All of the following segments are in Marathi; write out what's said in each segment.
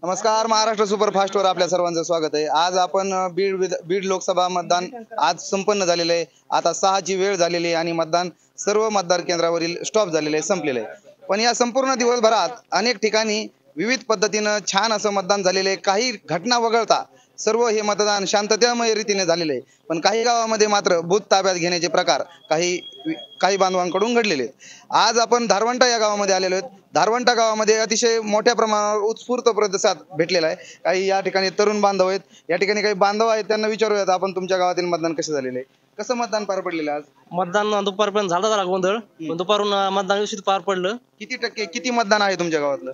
नमस्कार, महाराष्ट्र सुपरफास्टवर आपल्या सर्वांचं स्वागत आहे. आज आपण बीड लोकसभा मतदान आज संपन्न झालेलं आहे. आता 6ची वेळ झालेली आहे आणि मतदान सर्व मतदार केंद्रावरील स्टॉप झालेले आहे, संपलेलं आहे. पण या संपूर्ण दिवसभरात अनेक ठिकाणी विविध पद्धतीनं छान असं मतदान झालेलं आहे. काही घटना वगळता सर्व हे मतदान शांततामय रीतीने झालेले आहे. पण काही गावामध्ये मात्र बूथ ताब्यात घेण्याचे प्रकार काही बांधवांकडून घडलेले आहेत. आज आपण धारवंटा या गावामध्ये आलेलो आहेत. धारवंटा गावामध्ये अतिशय मोठ्या प्रमाणावर उत्स्फूर्त प्रतिसाद भेटलेला आहे. काही या ठिकाणी तरुण बांधव आहेत, या ठिकाणी काही बांधव आहेत, त्यांना विचारूयात आपण तुमच्या गावातील मतदान कसं झालेलं आहे, कसं मतदान पार पडलेलं आज? मतदान दुपारपर्यंत झाला गोंधळ, पण दुपारून मतदान व्यवस्थित पार पडलं. किती मतदान आहे तुमच्या गावातलं?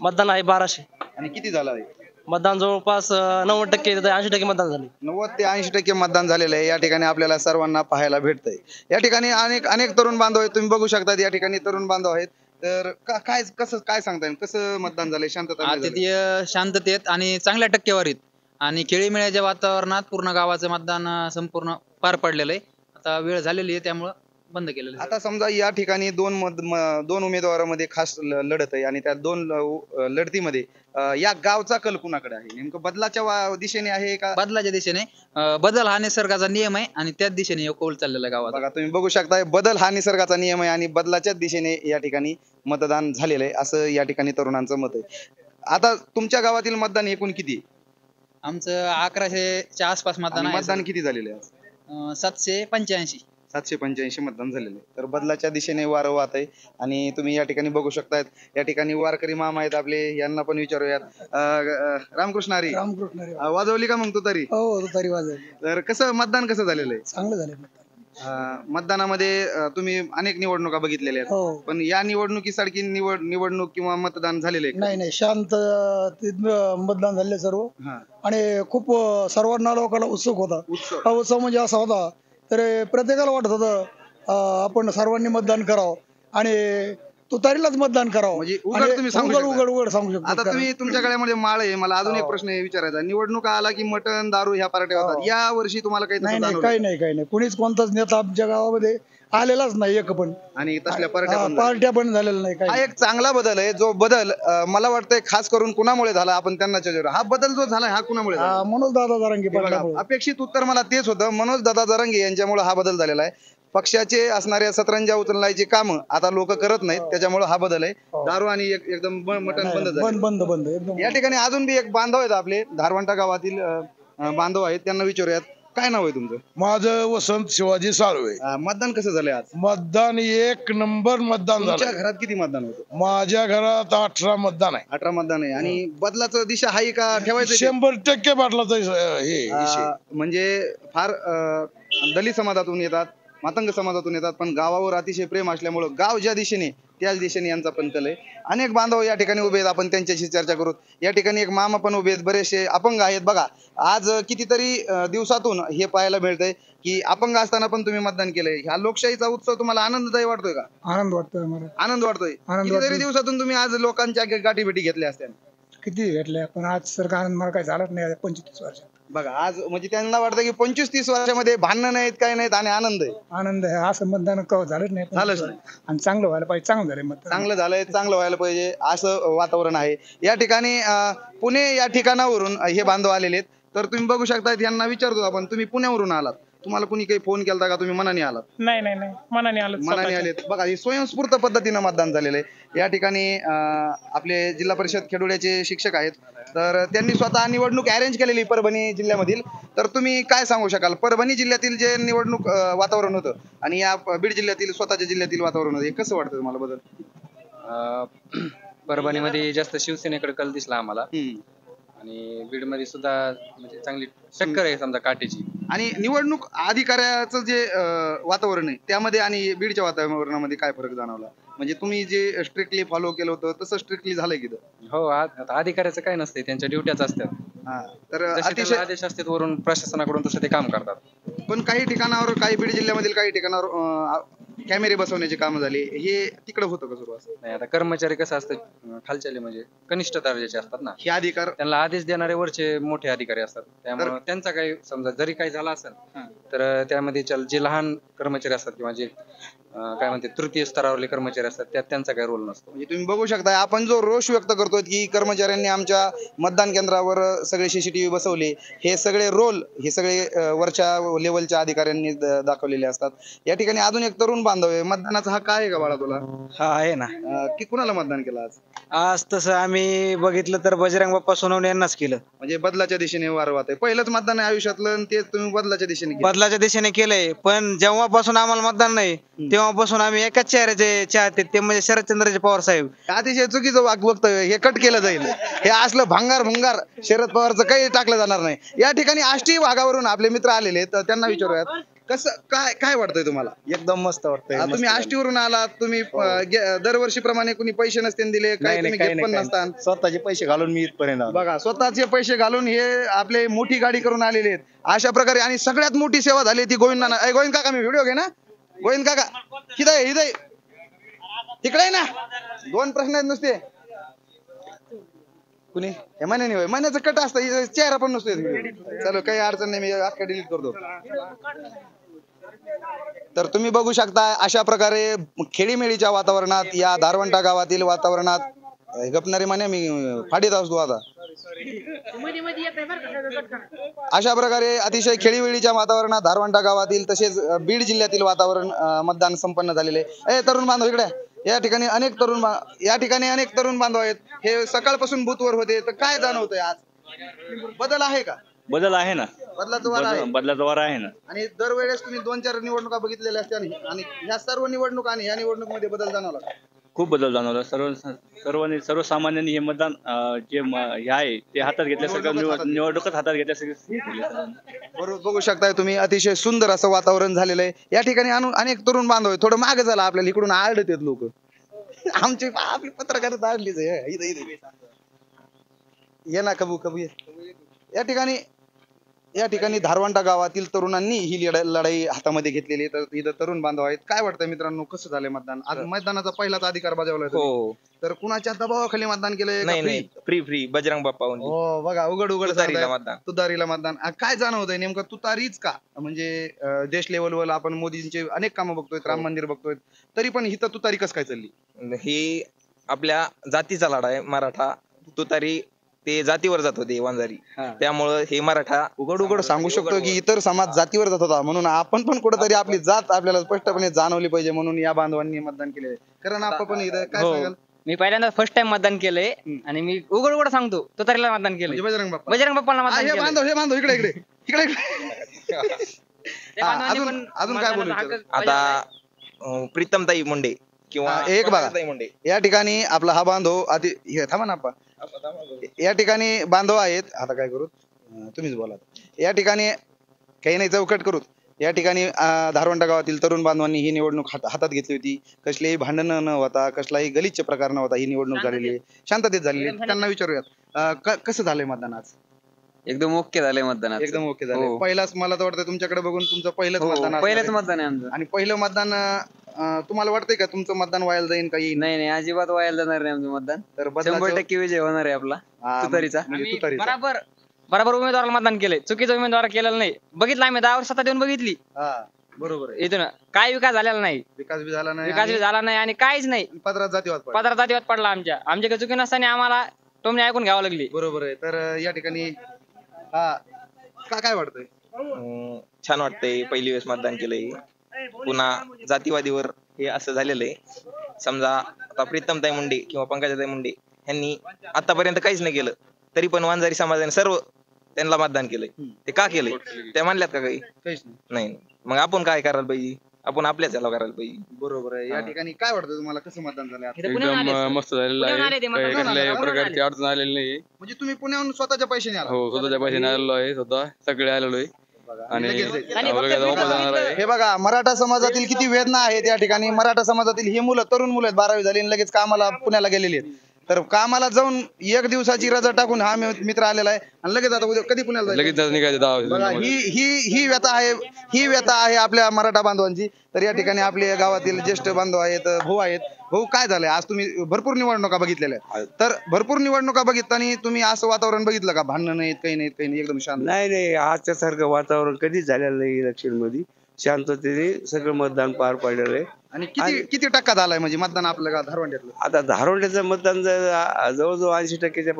मतदान आहे 1200 आणि किती झालं आहे? मतदान जवळपास 90% ते 80% मतदान झाले. 90 ते 80% मतदान झालेलं आहे. या ठिकाणी आपल्याला सर्वांना पाहायला भेटतंय. या ठिकाणी अनेक तरुण बांधव आहेत, तुम्ही बघू शकता. या ठिकाणी तरुण बांधव आहेत. तर काय सांगता येईल, कसं मतदान झालंय? अतिथय शांततेत आणि चांगल्या टक्केवारीत आणि खेळीमेळ्याच्या वातावरणात पूर्ण गावाचं मतदान संपूर्ण पार पडलेलं आहे. आता वेळ झालेली आहे त्यामुळं बंद केलेलं आहे. आता समजा या ठिकाणी दोन उमेदवारांमध्ये खास लढत आहे आणि त्या दोन लढतीमध्ये या गावचा कल कुणाकडे आहे? नेमकं बदलाच्या दिशेने आहे का? बदलाच्या दिशेने बदल हा निसर्गाचा नियम आहे आणि त्याच दिशेने हे कौल चाललेला आहे गावात. बघा, तुम्ही बघू शकताय, बदल हा निसर्गाचा नियम आहे आणि बदलाच्याच दिशेने या ठिकाणी मतदान झालेलं आहे, असं या ठिकाणी तरुणांचं मत आहे. आता तुमच्या गावातील मतदान एकूण किती? आमचं 1100च्या आसपास मतदान आहे. मतदान किती झालेलं आहे? 785. 785 मतदान झालेले. तर बदलाच्या दिशेने वारं वाहत आहे आणि तुम्ही या ठिकाणी बघू शकतायत. या ठिकाणी वारकरी मामा आहेत आपले, यांना पण विचारूयात. रामकृष्ण हरी. वाजवली का मग तू तरी? हो, तरी वाजवली. तर मतदान कसं झालेलं आहे? चांगलं झालं. मतदानामध्ये तुम्ही अनेक निवडणुका बघितलेल्या आहेत, हो. पण या निवडणुकीसारखी निवडणूक किंवा मतदान झालेलं आहे? नाही, शांत मतदान झाले सर्व. आणि खूप सर्वांना लोकांना उत्सुक होता. हा उत्सव म्हणजे असा होता, तर प्रत्येकाला वाटत होतं आपण सर्वांनी मतदान करावं आणि तुतारीलाच मतदान करावं. म्हणजे उघड सांगू शकतो. आता तुम्ही तुमच्या गळ्यामध्ये माळ आहे, मला अजून एक प्रश्न विचारायचा. निवडणुका आला की मटण दारू ह्या पार्ट्या होतात, या वर्षी तुम्हाला काही काही नाही. कुणीच कोणताच नेता आमच्या गावामध्ये आलेलाच नाही एक पण, आणि तसल्या पार्ट्या पण झालेल्या नाही. हा एक चांगला बदल आहे. जो बदल मला वाटतंय खास करून कुणामुळे झाला, आपण त्यांना विचारू. हा बदल जो झाला हा कुणामुळे झाला? मनोज दादा जरांगे पाटलामुळे. अपेक्षित उत्तर मला तेच होतं, मनोज दादा जरांगे यांच्यामुळे हा बदल झालेला आहे. पक्षाचे असणाऱ्या सतरंजा उचलण्याची कामं आता लोक करत नाहीत, त्याच्यामुळे हा बदल आहे. दारू आणि एकदम मटण बंद एकदम. या ठिकाणी अजून बी एक बांधव आहेत आपले, धारवंटा गावातील बांधव आहेत, त्यांना विचारूयात. काय नाव आहे तुमचं? माझं वसंत शिवाजी साळवे. मतदान कसं झालंय आज? मतदान एक नंबर मतदान झालं. तुमच्या घरात किती मतदान होतं? माझ्या घरात 18 मतदान आहे. 18 मतदान आहे. आणि बदलाचं दिशा आहे का ठेवायचं? 100% बदलाचं हे विषय. म्हणजे फार दलित समाजातून येतात, मातंग समाजातून येतात, पण गावावर अतिशय प्रेम असल्यामुळं गाव ज्या दिशेने त्याच दिशेने यांचा पण कल आहे. अनेक बांधव या ठिकाणी उभे आहेत, आपण त्यांच्याशी चर्चा करू. या ठिकाणी एक मामा पण उभे आहेत, बरेचसे अपंग आहेत. बघा, आज कितीतरी दिवसातून हे पाहायला मिळतंय की अपंग असताना पण तुम्ही मतदान केलंय. ह्या लोकशाहीचा उत्सव तुम्हाला आनंददायी वाटतोय का? आनंद वाटतोय मला. आनंद वाटतोय. कितीतरी दिवसातून तुम्ही आज लोकांच्या गाठी भेटी घेतल्या असत्या. किती भेटल्या, पण आज सर आनंद मला काही झालाच नाही 25 वर्षात. बघा, आज म्हणजे त्यांना वाटतं की 25-30 वर्षामध्ये भांडणं नाहीत, काय नाहीत आणि आनंद आहे. असं मतदान झालंच नाही. आणि चांगलं व्हायला पाहिजे. चांगलं झालंय मतदान. चांगलं व्हायला पाहिजे असं वातावरण आहे या ठिकाणी. पुणे या ठिकाणावरून हे बांधव आलेले आहेत. तर तुम्ही बघू शकता, यांना विचारतो आपण, तुम्ही पुण्यावरून आलात, तुम्हाला कुणी काही फोन केला का? तुम्ही मनाने आलात? नाही, मनाने आलेत. बघा, हे स्वयंस्फूर्त पद्धतीनं मतदान झालेलं आहे. या ठिकाणी आपले जिल्हा परिषद खेडोड्याचे शिक्षक आहेत, तर त्यांनी स्वतः निवडणूक अरेंज केलेली परभणी जिल्ह्यामधील. तर तुम्ही काय सांगू शकाल, परभणी जिल्ह्यातील जे निवडणूक वातावरण होतं आणि या बीड जिल्ह्यातील स्वतःच्या जिल्ह्यातील वातावरण होतं, हे कसं वाटतं तुम्हाला बदल? परभणीमध्ये जास्त शिवसेनेकडे कल दिसला आम्हाला आणि बीड मध्ये सुद्धा म्हणजे चांगली टक्कर आहे समजा काटेची. आणि निवडणूक अधिकाऱ्याचं जे वातावरण आहे त्यामध्ये आणि बीडच्या वातावरणामध्ये काय फरक जाणवला? म्हणजे तुम्ही जे स्ट्रिक्टली फॉलो केलं होतं तसं स्ट्रिक्टली झालंय की? हो, अधिकाऱ्याचं काय नसते, त्यांच्या ड्युट्याच असतात. तर अतिशय आदेश असतात वरून प्रशासनाकडून, तसं ते काम करतात. पण काही ठिकाणावर, काही बीड जिल्ह्यामधील काही ठिकाणावर कॅमेरे बसवण्याची कामं झाली, हे तिकडे होतं का सुरू? असं नाही, आता कर्मचारी कसं असतं खालच्याले म्हणजे कनिष्ठ दर्जाचे असतात ना, हे अधिकार त्यांना आदेश देणारे वरचे मोठे अधिकारी असतात. त्यामुळे त्यांचा काही समजा जरी काही झाला असेल तर त्यामध्ये जे लहान कर्मचारी असतात किंवा जे काय म्हणते तृतीय स्तरावरले कर्मचारी असतात त्यात त्यांचा काही रोल नसतो. म्हणजे तुम्ही बघू शकता आपण जो रोष व्यक्त करतोय की कर्मचाऱ्यांनी आमच्या मतदान केंद्रावर सगळे सीसीटीव्ही बसवले, हे सगळे रोल हे सगळे वरच्या लेवलच्या अधिकाऱ्यांनी दाखवलेले असतात. या ठिकाणी अजून एक तरुण बांधव आहे, मतदानाचा हक्क आहे का बाळा तुला? हा आहे ना. की कुणाला मतदान केलं आज? आज तसं आम्ही बघितलं तर बजरंग बाप्पा सोनवणे यांनाच केलं. म्हणजे बदलाच्या दिशेने वारवात आहे. पहिलंच मतदान आहे आयुष्यातलं आणि ते तुम्ही बदलाच्या दिशेने केलं. बदलाच्या दिशेने केलंय, पण जेव्हापासून आम्हाला मतदान नाही तेव्हापासून आम्ही एकाच चेहऱ्याचे चाहते, ते म्हणजे शरदचंद्रचे पवार साहेब. अतिशय चुकीचं वक्तव्य, हे कट केलं जाईल. हे असलं भंगार शरद पवारचं काही टाकलं जाणार नाही. या ठिकाणी आष्टी भागावरून आपले मित्र आलेले आहेत, तर त्यांना विचारूयात कसं काय काय वाटतंय तुम्हाला? एकदम मस्त वाटतंय. तुम्ही आष्टीवरून आलात, तुम्ही दरवर्षीप्रमाणे कुणी पैसे नसते दिले, काही तुम्ही घेत पण नसतान. स्वतःचे पैसे घालून मी इथपर्यंत आलो. बघा स्वतःचे पैसे घालून हे आपले मोठी गाडी करून आलेले आहेत अशा प्रकारे. आणि सगळ्यात मोठी सेवा झाली ती गोविंदाना. गोविंद काका मी व्हिडिओ घे ना. गोविंद काका हिदय तिकडे आहे ना. 2 प्रश्न आहेत नुसते. कुणी हे महिन्याने होय, महिन्याचं कट असतं, चेहरा पण नसतो. चलो काही अडचण नाही, मी अख्खा डिलीट करतो. तर तुम्ही बघू शकता अशा प्रकारे खेळीमेळीच्या वातावरणात या धारवंटा गावातील वातावरणात गपणारे म्हणे मी फाडीत असतो आता. अशा प्रकारे अतिशय खेळीमेळीच्या वातावरणात धारवंटा गावातील तसेच बीड जिल्ह्यातील वातावरण मतदान संपन्न झालेले. तरुण बांधव इकडे या ठिकाणी अनेक तरुण बांधव आहेत. हे सकाळपासून बूथवर होते, तर काय जाणवतंय आज? बदल आहे का? बदल आहे ना. बदलाचं वार आहे. बदलाचा वार आहे ना. आणि दरवेळेस तुम्ही 2-4 निवडणुका बघितलेल्या असत्या आणि ह्या सर्व निवडणुका आणि ह्या निवडणुकीमध्ये बदल जाणवला? खूप बदल जाणवला. सर्वसामान्यांनी हे मतदान जे हे आहे ते हातात घेतल्यासारखं, निवडणुकच हातात घेतल्यासारखं. बरोबर बघू शकताय तुम्ही, अतिशय सुंदर असं वातावरण झालेलं आहे. या ठिकाणी अनेक तरुण बांधव आहे. थोडं मागे झाला आपल्याला, इकडून आळत आहेत लोक. आमची आपली पत्रकारिता आडलीच आहे. ये ना कबू कबू ये. या ठिकाणी धारवंटा गावातील तरुणांनी ही लढाई हातामध्ये घेतलेली आहे. तर इथं तरुण बांधव आहेत. काय वाटतंय मित्रांनो, कसं झालंय मतदान? आज मतदानाचा पहिलाच अधिकार बजावलाय. हो. तर कुणाच्या दबावाखाली मतदान केलंय? नाही फ्री बजरंग बाप्पा. हो बघा, उघड मतदान. तुतारीला मतदान. काय जाणवतंय नेमकं तुतारीच का? म्हणजे देश लेवलवर आपण मोदींचे अनेक कामं बघतोय, राम मंदिर बघतोय, तरी पण इथं तुतारी कसं काय चालली? ही आपल्या जातीचा लढा आहे. मराठा तुतारी ते जातीवर जात होते वंजारी, त्यामुळं हे मराठा उघड सांगू शकतो की इतर समाज जातीवर जात होता, म्हणून आपण पण कुठेतरी आपली जात आपल्याला स्पष्टपणे जाणवली पाहिजे, म्हणून या बांधवांनी मतदान केले. कारण आपण पण इथं काय सांगाल? मी पहिल्यांदा फर्स्ट टाइम मतदान केलंय आणि मी उघड सांगतो तुतारीला मतदान केलंय. बजरंग बाप्पाला मतदान केलंय. हे बांधव इकडे अजून काय बोलू? आता प्रीतमताई मुंडे किंवा एक बघा, मुंडे या ठिकाणी आपला हा बांधव थांबा ना आपा. या ठिकाणी बांधव आहेत. आता काय करू, तुम्हीच बोला. या ठिकाणी काही नाही, चौकट करू. या ठिकाणी धारवंटा गावातील तरुण बांधवांनी ही निवडणूक हातात घेतली होती. कसलेही भांडण न होता, कसलाही गलिच्छ प्रकार न होता ही निवडणूक झालेली आहे, शांततेत झालेली आहे. त्यांना विचारूयात कसं झालंय मतदान आज? एकदम ओके झालंय मतदान. एकदम ओके झालंय. पहिलाच मला तर वाटतं तुमच्याकडे बघून तुमचं पहिलंच मतदान. पहिलंच मतदान आहे आमचं. आणि पहिलं मतदान तुम्हाला वाटतंय का तुमचं मतदान व्हायला जाईल का? येईल? नाही अजिबात व्हायला जाणार नाही आमचं मतदान. तर 100% विजय होणार आहे आपला तुतारीचा. बरोबर उमेदवाराला मतदान केलंय, चुकीचं उमेदवार केलेलं नाही. बघितलं आम्ही 10 वर्षात येऊन बघितली. बरोबर आहे. इथून काय विकास झालेला नाही, विकास बी झाला नाही आणि काहीच नाही. पदरात जातीवाद पडला आमच्या काही चुकी नसताना आम्हाला टोमणे ऐकून घ्यावं लागली. बरोबर आहे. तर या ठिकाणी काय वाटतंय? छान वाटतंय. पहिली वेळेस मतदान केलंय. पुन्हा जातीवादीवर हे असं झालेलं आहे. समजा आता प्रीतमताई मुंडे किंवा पंकजाताई मुंडे यांनी आतापर्यंत काहीच नाही केलं, तरी पण वंजारी समाजाने सर्व त्यांना मतदान केलंय. ते का केलंय? त्या म्हणल्यात का काही? नाही. मग आपण काय करायला पाहिजे? आपण आपल्याच याला करायला पाहिजे. बरोबर आहे. या ठिकाणी काय वाटतं तुम्हाला, कसं मतदान झालं? एकदम मस्त झालेलं आहे. कुठल्याही प्रकारची अडचण आलेली नाही. म्हणजे तुम्ही पुण्याहून स्वतःच्या पैशाने आला? हो, स्वतःच्या पैशाने आलेलो आहे. स्वतः सगळे आलेलो आहे. आणि हे बघा, मराठा समाजातील किती वेदना आहेत या ठिकाणी. मराठा समाजातील ही मुलं, तरुण मुलं आहेत, 12वी झाली आणि लगेच कामाला पुण्याला गेलेली आहेत. तर कामाला जाऊन 1 दिवसाची रजा टाकून हा मित्र आलेला आहे आणि लगेच आता उद्या कधी पुण्याला लगेच निघायचं. बघा, ही व्यथा आहे आपल्या मराठा बांधवांची. तर या ठिकाणी आपल्या गावातील ज्येष्ठ बांधव आहेत, भाऊ काय झालंय आज? तुम्ही भरपूर निवडणुका बघितलेल्या आहेत, तर भरपूर निवडणुका बघिताना तुम्ही असं वातावरण बघितलं का? भांडण नाहीत, काही नाही, एकदम शांत? नाही आजच्या सारखं वातावरण कधीच झालेलं नाही. इलेक्शन मध्ये शांततेने सगळं मतदान पार पडलेलं आहे. आणि किती किती टक्का झालाय म्हणजे मतदान आपल्या धारवांड्यातलं? आता धारोड्याचं मतदान जवळजवळ 80%च्या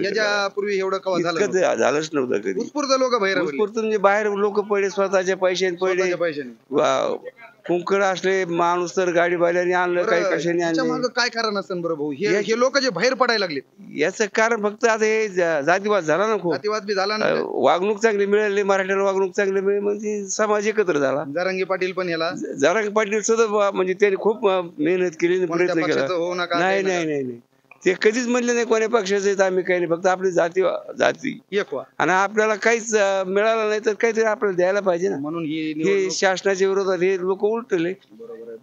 याच्यापूर्वी एवढं कवा झालं नव्हतं. झालंच नव्हतं कधी. उत्स्फूर्त लोक बाहेर उत्स्फूर्त म्हणजे बाहेर लोक पडले, स्वतःच्या पैशाने पडले. पैशाने कुंकड असले माणूस तर गाडी बायलाने आणलं, काही कशाने आणलं. काय कारण असेल बरं भाऊ? हे लोक जे बाहेर पडायला लागले याचं कारण फक्त आता हे जातीवाद झाला ना खूप. जातीवाद बी झाला ना. वागणूक चांगली मिळाली, मराठ्याला वागणूक चांगली मिळाली म्हणजे समाज एकत्र झाला. जरांगे पाटील पण याला जरांगे पाटील सुद्धा म्हणजे त्यांनी खूप मेहनत केली, प्रयत्न केला. नाही नाही नाही नाही ते कधीच म्हणले नाही कोण्या पक्षाचे आहेत आम्ही, काही नाही, फक्त आपली जाती एक व्हा. आणि आपल्याला काहीच मिळालं नाही तर काहीतरी आपल्याला द्यायला पाहिजे ना. म्हणून हे शासनाच्या विरोधात हे लोक उलटले.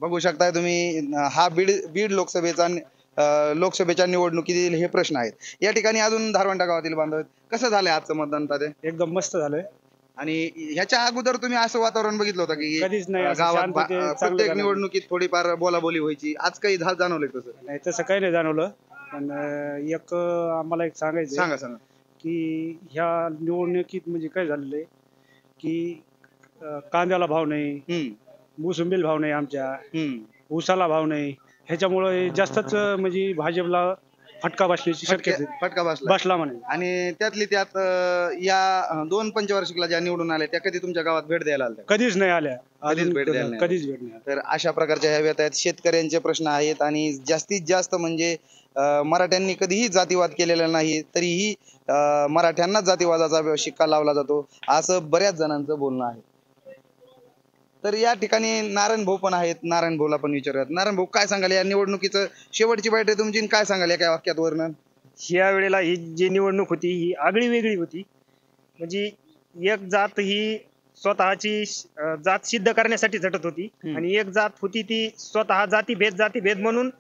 बघू शकताय तुम्ही. हा बीड लोकसभेच्या निवडणुकीतील हे प्रश्न आहेत. या ठिकाणी अजून धारवंडा गावातील बांधव आहेत. कसं झालंय आजचं मतदान तात्या? एकदम मस्त झालंय. आणि ह्याच्या अगोदर तुम्ही असं वातावरण बघितलं होतं की कधीच नाही असं गावात शांततेत चांगलं प्रत्येक झालं. निवडणुकीत थोडीफार बोलाबोली व्हायची, आज काही जाणवलंय तसं? नाही तसं काही नाही जाणवलं. पण आम्हाला एक सांगायचं सांगा. की ह्या निवडणुकीत म्हणजे काय झालेलं आहे की कांद्याला भाव नाही, मोसंबीला भाव नाही, आमच्या ऊसाला भाव नाही. ह्याच्यामुळे जास्तच म्हणजे भाजपला फटका बसण्याची शक्यता फटका बसला म्हणे. आणि त्यातली त्यात या 2 पंचवार्षिकला ज्या निवडून आल्या त्या कधी तुमच्या गावात भेट द्यायला आल्या? कधीच नाही आल्या. कधीच भेट द्यायला नाही. कधीच भेट नाही. तर अशा प्रकारच्या ह्या व्यथा आहेत. शेतकऱ्यांचे प्रश्न आहेत आणि जास्तीत जास्त म्हणजे मराठ्यांनी कधीही जातीवाद केलेला नाही, तरीही मराठ्यांनाच जातीवादाचा शिक्का लावला जातो असं बऱ्याच जणांचं बोलणं आहे. तर या ठिकाणी नारायण भाऊ पण आहेत. नारायण भाऊला पण विचारूयात. नारायण भाऊ, काय सांगाल या निवडणुकीचं? शेवटची बैठक आहे तुमची, काय सांगाल एका वाक्यात वर्णन? ह्या वेळेला ही जी निवडणूक होती ही आगळी वेगळी होती. म्हणजे एक जात ही स्वतःची जात सिद्ध करण्यासाठी झटत होती आणि एक जात होती ती स्वतः जातीभेद म्हणून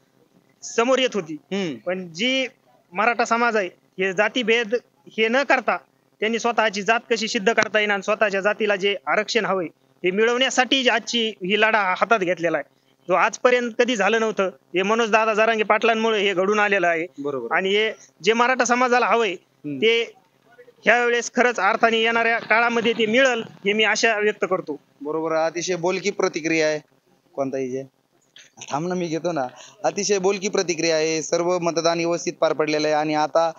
समोर येत होती. पण जी मराठा समाज आहे हे जातीभेद हे न करता त्यांनी स्वतःची जात कशी सिद्ध करता येईल आणि स्वतःच्या जातीला जे आरक्षण हवंय हे मिळवण्यासाठी आजची ही लढा हातात घेतलेला आहे, जो आजपर्यंत कधी झालं नव्हतं. हे मनोज दादा जरांगे पाटलांमुळे हे घडून आलेलं आहे. आणि हे जे मराठा समाजाला हवंय ते ह्या वेळेस खरंच अर्थाने येणाऱ्या काळामध्ये ते मिळेल हे मी आशा व्यक्त करतो. बरोबर. अतिशय बोलकी प्रतिक्रिया आहे. कोणताही जे थांब ना, मी घेतो ना. अतिशय बोलकी प्रतिक्रिया आहे. सर्व मतदान व्यवस्थित पार पडलेलं आहे आणि आता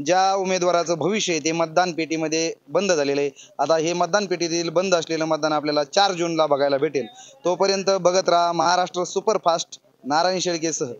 ज्या उमेदवाराचं भविष्य आहे ते मतदान पेटीमध्ये बंद झालेलं आहे. आता हे मतदान पेटीतील बंद असलेलं मतदान आपल्याला 4 जूनला बघायला भेटेल. तोपर्यंत बघत राहा महाराष्ट्र सुपरफास्ट नारायण शेळकेसह.